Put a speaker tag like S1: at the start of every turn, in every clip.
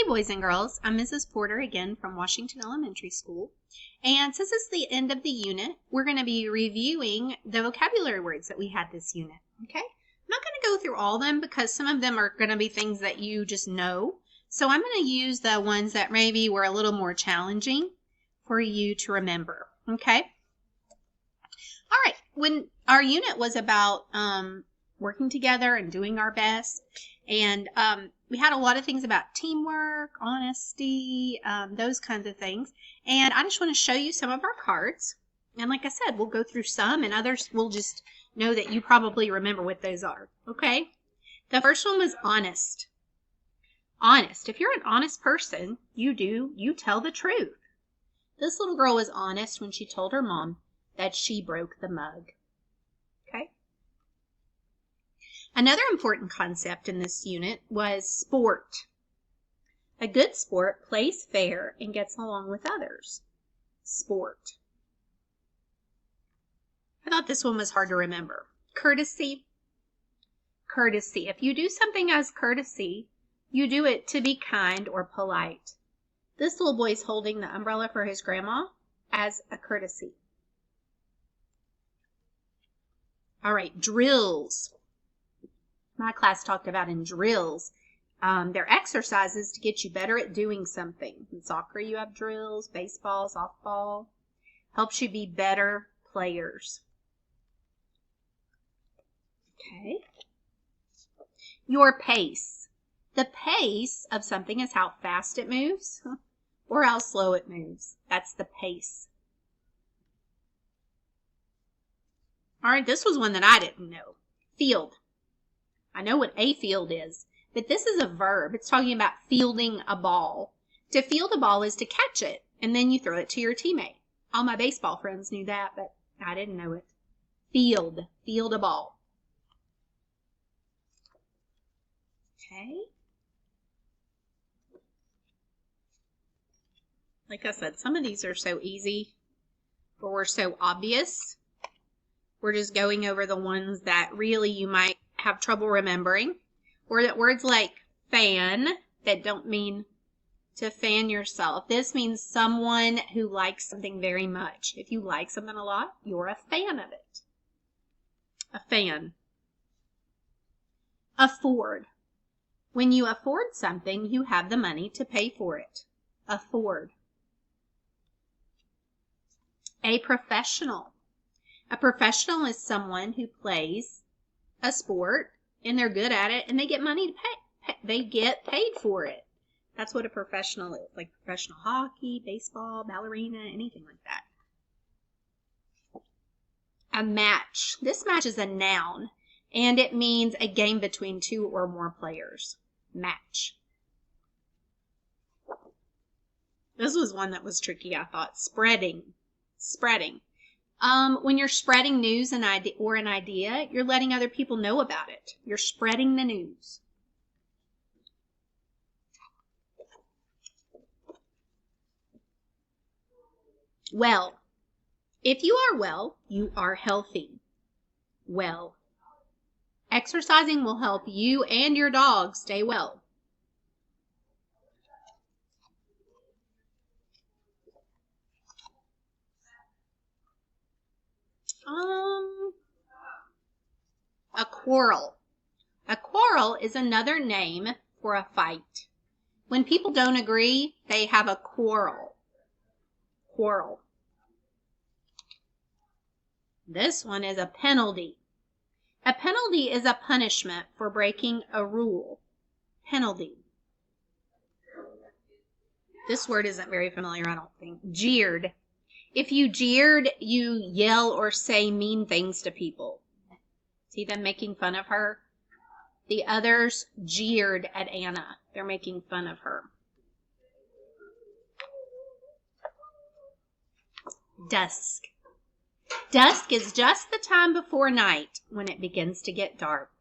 S1: Hey boys and girls, I'm Mrs. Porter again from Washington Elementary School, and since it's the end of the unit, we're going to be reviewing the vocabulary words that we had this unit, okay? I'm not going to go through all of them because some of them are going to be things that you just know, so I'm going to use the ones that maybe were a little more challenging for you to remember, okay? All right, when our unit was about working together and doing our best, and we had a lot of things about teamwork, honesty, those kinds of things. And I just want to show you some of our cards. And like I said, we'll go through some and others we'll just know that you probably remember what those are. Okay? The first one was honest. Honest. If you're an honest person, you tell the truth. This little girl was honest when she told her mom that she broke the mug. Okay? Another important concept in this unit was sport. A good sport plays fair and gets along with others. Sport. I thought this one was hard to remember. Courtesy. Courtesy. If you do something as courtesy, you do it to be kind or polite. This little boy's holding the umbrella for his grandma as a courtesy. All right, drills. My class talked about in drills. They're exercises to get you better at doing something. In soccer, you have drills, baseball, softball. Helps you be better players. Okay. Your pace. The pace of something is how fast it moves or how slow it moves. That's the pace. All right, this was one that I didn't know. Field. I know what a field is, but this is a verb. It's talking about fielding a ball. To field a ball is to catch it, and then you throw it to your teammate. All my baseball friends knew that, but I didn't know it. Field. Field a ball. Okay. Like I said, some of these are so easy or so obvious. We're just going over the ones that really you might have trouble remembering, or that words like fan that don't mean to fan yourself. This means someone who likes something very much. If you like something a lot, you're a fan of it. A fan. Afford. When you afford something, you have the money to pay for it. Afford. A professional. A professional is someone who plays a sport and they're good at it and they get money to pay. They get paid for it. That's what a professional is, like professional hockey, baseball, ballerina, anything like that. A match. This match is a noun and it means a game between two or more players. Match. This was one that was tricky, I thought. Spreading. Spreading. When you're spreading news and an idea, you're letting other people know about it. You're spreading the news. Well. If you are well, you are healthy. Well. Exercising will help you and your dog stay well. A quarrel. A quarrel is another name for a fight. When people don't agree, they have a quarrel. Quarrel. This one is a penalty. A penalty is a punishment for breaking a rule. Penalty. This word isn't very familiar, I don't think. Jeered. If you jeered, you yell or say mean things to people. See them making fun of her? The others jeered at Anna. They're making fun of her. Dusk. Dusk is just the time before night when it begins to get dark.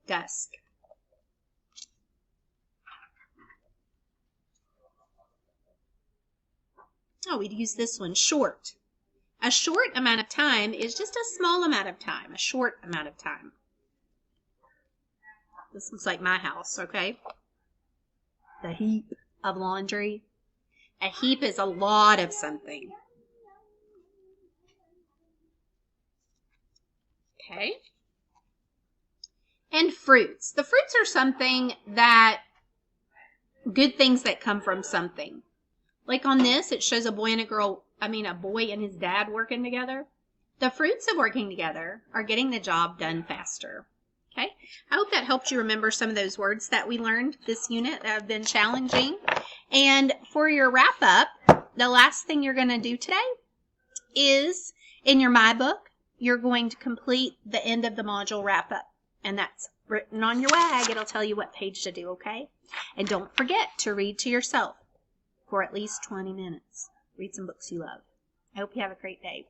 S1: Dusk. Oh, we'd use this one, short. A short amount of time is just a small amount of time, a short amount of time. This looks like my house, okay? the heap of laundry. A heap is a lot of something. Okay. And fruits. The fruits are something that, good things that come from something. Like on this, it shows a boy and a boy and his dad working together. The fruits of working together are getting the job done faster. Okay. I hope that helped you remember some of those words that we learned this unit that have been challenging. And for your wrap up, the last thing you're going to do today is in your My Book, you're going to complete the end of the module wrap up. And that's written on your WAG. It'll tell you what page to do, okay? And don't forget to read to yourself for at least 20 minutes. Read some books you love. I hope you have a great day.